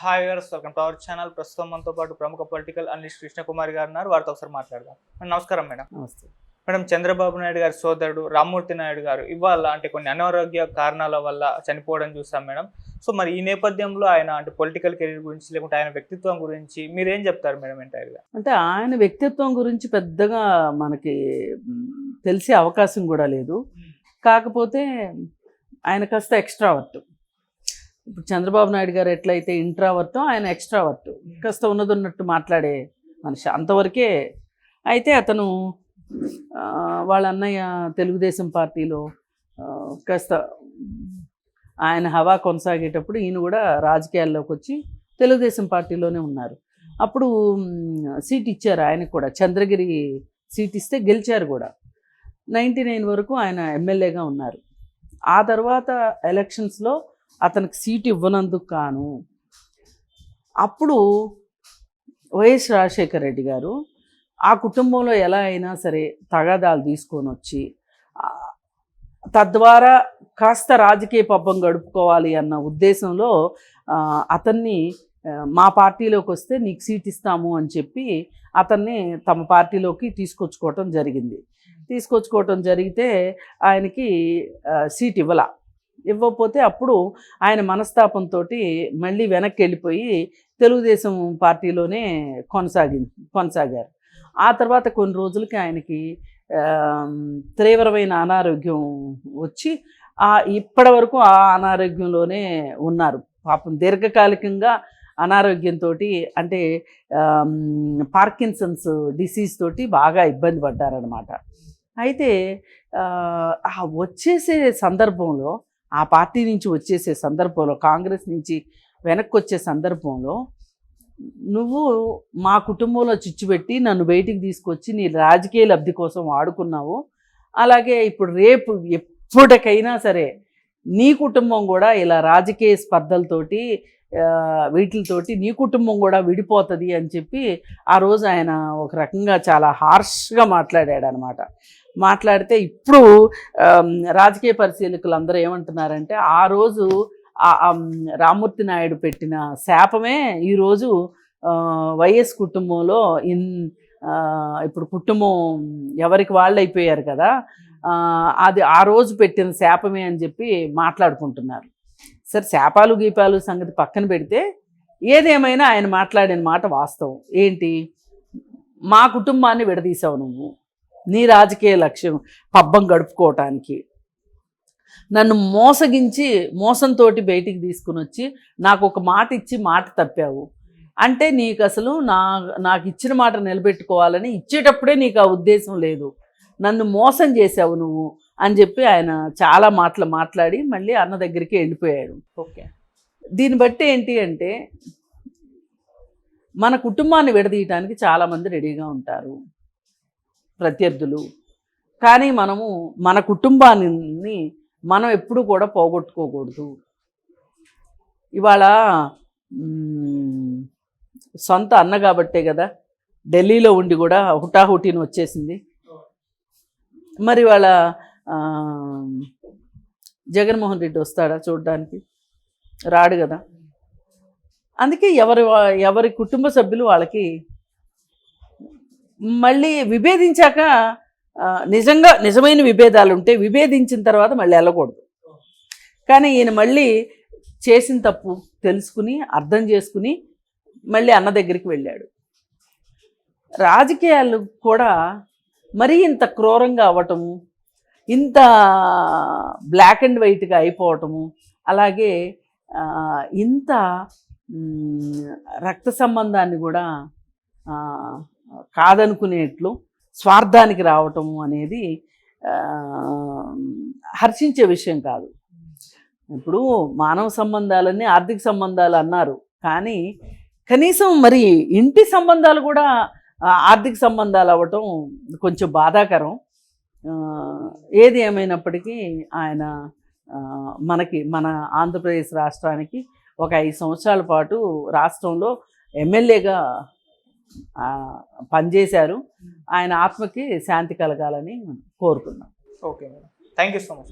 Hi viewers, welcome to our channel. ప్రస్తుతం మనతో పాటు ప్రముఖ పొలిటికల్ అనలిస్ట్ కృష్ణకుమారి గారు ఉన్నారు. వారితో ఒకసారి మాట్లాడదాం. నమస్కారం మేడం. నమస్తే మేడం, చంద్రబాబు నాయుడు గారి సోదరుడు రామ్మూర్తి నాయుడు గారు ఇవాళ కొన్ని అనారోగ్య కారణాల వల్ల చనిపోవడం చూసాం మేడం. సో మరి ఈ నేపథ్యంలో ఆయన పొలిటికల్ కెరీర్ గురించి లేకుంటే ఆయన వ్యక్తిత్వం గురించి మీరేం చెప్తారు మేడం ఎంటైర్గా? అంటే ఆయన వ్యక్తిత్వం గురించి పెద్దగా మనకి తెలిసే అవకాశం కూడా లేదు. కాకపోతే ఆయన కాస్త ఎక్స్ట్రావర్ట్. ఇప్పుడు చంద్రబాబు నాయుడు గారు ఎట్లయితే ఇంట్రావర్టో ఆయన ఎక్స్ట్రావర్ట్, కాస్త ఉన్నట్టు మాట్లాడే మనిషి అంతవరకే. అయితే అతను వాళ్ళ అన్నయ్య తెలుగుదేశం పార్టీలో కాస్త ఆయన హవా కొనసాగేటప్పుడు ఈయన కూడా రాజకీయాల్లోకి వచ్చి తెలుగుదేశం పార్టీలోనే ఉన్నారు. అప్పుడు సీట్ ఇచ్చారు ఆయనకు కూడా, చంద్రగిరి సీట్ ఇస్తే గెలిచారు కూడా. 99 వరకు ఆయన ఎమ్మెల్యేగా ఉన్నారు. ఆ తర్వాత ఎలక్షన్స్లో అతనికి సీటు ఇవ్వనందుకు కాను అప్పుడు వైఎస్ రాజశేఖర రెడ్డి గారు ఆ కుటుంబంలో ఎలా అయినా సరే తగాదాలు తీసుకొని వచ్చి తద్వారా కాస్త రాజకీయ పబ్బం గడుపుకోవాలి అన్న ఉద్దేశంలో అతన్ని మా పార్టీలోకి వస్తే నీకు సీట్ ఇస్తాము అని చెప్పి అతన్ని తమ పార్టీలోకి తీసుకొచ్చుకోవటం జరిగితే ఆయనకి సీట్ ఇవ్వకపోతే అప్పుడు ఆయన మనస్తాపంతో మళ్ళీ వెనక్కి వెళ్ళిపోయి తెలుగుదేశం పార్టీలోనే కొనసాగారు. ఆ తర్వాత కొన్ని రోజులకి ఆయనకి తీవ్రమైన అనారోగ్యం వచ్చి ఇప్పటి వరకు ఆ అనారోగ్యంలోనే ఉన్నారు. పాపం దీర్ఘకాలికంగా అనారోగ్యంతో, అంటే పార్కిన్సన్స్ డిసీజ్ తోటి బాగా ఇబ్బంది పడ్డారనమాట. అయితే వచ్చేసే సందర్భంలో, ఆ పార్టీ నుంచి వచ్చేసే సందర్భంలో, కాంగ్రెస్ నుంచి వెనక్కి వచ్చే సందర్భంలో, నువ్వు మా కుటుంబంలో చిచ్చుపెట్టి నన్ను బయటికి తీసుకొచ్చి నీ రాజకీయ లబ్ధి కోసం వాడుకున్నావు. అలాగే ఇప్పుడు రేపు ఎప్పటికైనా సరే నీ కుటుంబం కూడా ఇలా రాజకీయ స్పర్ధలతోటి వీటితోటి నీ కుటుంబం కూడా విడిపోతుంది అని చెప్పి ఆ రోజు ఆయన ఒక రకంగా చాలా హార్ష్గా మాట్లాడాడు అనమాట. మాట్లాడితే ఇప్పుడు రాజకీయ పరిశీలకులు అందరూ ఏమంటున్నారంటే ఆ రోజు రామ్మూర్తి నాయుడు పెట్టిన శాపమే ఈరోజు వైఎస్ కుటుంబంలో ఇప్పుడు కుటుంబం ఎవరికి వాళ్ళు అయిపోయారు కదా, అది ఆ రోజు పెట్టిన శాపమే అని చెప్పి మాట్లాడుకుంటున్నారు. సరే, శాపాలు గీపాలు సంగతి పక్కన పెడితే ఏదేమైనా ఆయన మాట్లాడిన మాట వాస్తవం. ఏంటి, మా కుటుంబాన్ని విడదీసావు నువ్వు నీ రాజకీయ లక్ష్యం పబ్బం గడుపుకోవటానికి. నన్ను మోసంతో బయటికి తీసుకుని వచ్చి నాకు ఒక మాట ఇచ్చి మాట తప్పావు. అంటే నీకు అసలు నాకు ఇచ్చిన మాట నిలబెట్టుకోవాలని ఇచ్చేటప్పుడే నీకు ఆ ఉద్దేశం లేదు, నన్ను మోసం చేసావు నువ్వు అని చెప్పి ఆయన చాలా మాటలు మాట్లాడి మళ్ళీ అన్న దగ్గరికి వెళ్ళిపోయాడు. ఓకే, దీన్ని బట్టి ఏంటి అంటే మన కుటుంబాన్ని విడదీయటానికి చాలామంది రెడీగా ఉంటారు ప్రత్యర్థులు. కానీ మనము మన కుటుంబాన్ని మనం ఎప్పుడూ కూడా పోగొట్టుకోకూడదు. ఇవాళ సొంత అన్న కాబట్టే కదా ఢిల్లీలో ఉండి కూడా హుటాహుటీని వచ్చేసింది. మరి వాళ్ళ జగన్మోహన్ రెడ్డి వస్తాడా చూడడానికి? రాడు కదా. అందుకే ఎవరి కుటుంబ సభ్యులు వాళ్ళకి మళ్ళీ విభేదించాక నిజమైన విభేదాలు ఉంటే విభేదించిన తర్వాత మళ్ళీ వెళ్ళకూడదు. కానీ ఈయన మళ్ళీ చేసిన తప్పు తెలుసుకుని అర్థం చేసుకుని మళ్ళీ అన్న దగ్గరికి వెళ్ళాడు. రాజకీయాలు కూడా మరీ ఇంత క్రూరంగా అవ్వటము, ఇంత బ్లాక్ అండ్ వైట్గా అయిపోవటము, అలాగే ఇంత రక్త సంబంధాన్ని కూడా కాదనుకునేట్లు స్వార్థానికి రావటము అనేది హర్షించే విషయం కాదు. ఇప్పుడు మానవ సంబంధాలన్నీ ఆర్థిక సంబంధాలు అన్నారు, కానీ కనీసం మరి ఇంటి సంబంధాలు కూడా ఆర్థిక సంబంధాలు అవ్వటం కొంచెం బాధాకరం. ఏది ఏమైనప్పటికీ ఆయన మన ఆంధ్రప్రదేశ్ రాష్ట్రానికి ఒక 5 సంవత్సరాల పాటు రాష్ట్రంలో ఎమ్మెల్యేగా పనిచేశారు. ఆయన ఆత్మకి శాంతి కలగాలని కోరుకున్నాం. Okay madam, thank you so much.